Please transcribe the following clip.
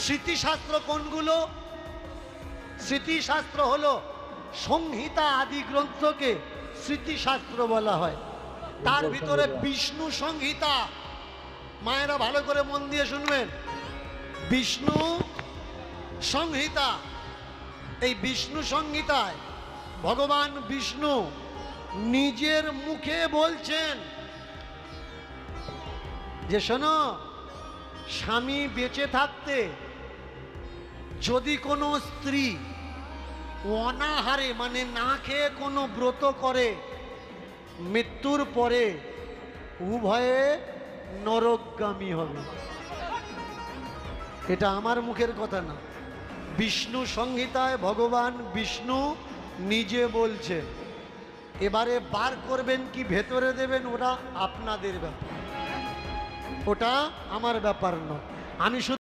স্মৃতিশাস্ত্র কোনগুলো? স্মৃতিশাস্ত্র হলো সংহিতা আদি গ্রন্থকে স্মৃতিশাস্ত্র বলা হয়। তার ভিতরে বিষ্ণু সংহিতা, মায়েরা ভালো করে মন দিয়ে শুনবেন, বিষ্ণু সংহিতা। এই বিষ্ণু সংহিতায় ভগবান বিষ্ণু নিজের মুখে বলছেন যে শোনো, স্বামী বেঁচে থাকতে যদি কোনো স্ত্রী অনাহারে মানে না খেয়ে কোনো ব্রত করে, মৃত্যুর পরে উভয়ে নরকগামী হবে। এটা আমার মুখের কথা না, বিষ্ণু সংহিতায় ভগবান বিষ্ণু নিজে বলছে। এবারে বার করবেন কি ভেতরে দেবেন ওটা আপনাদের ব্যাপার, ওটা আমার ব্যাপার নয়। আমি শুধু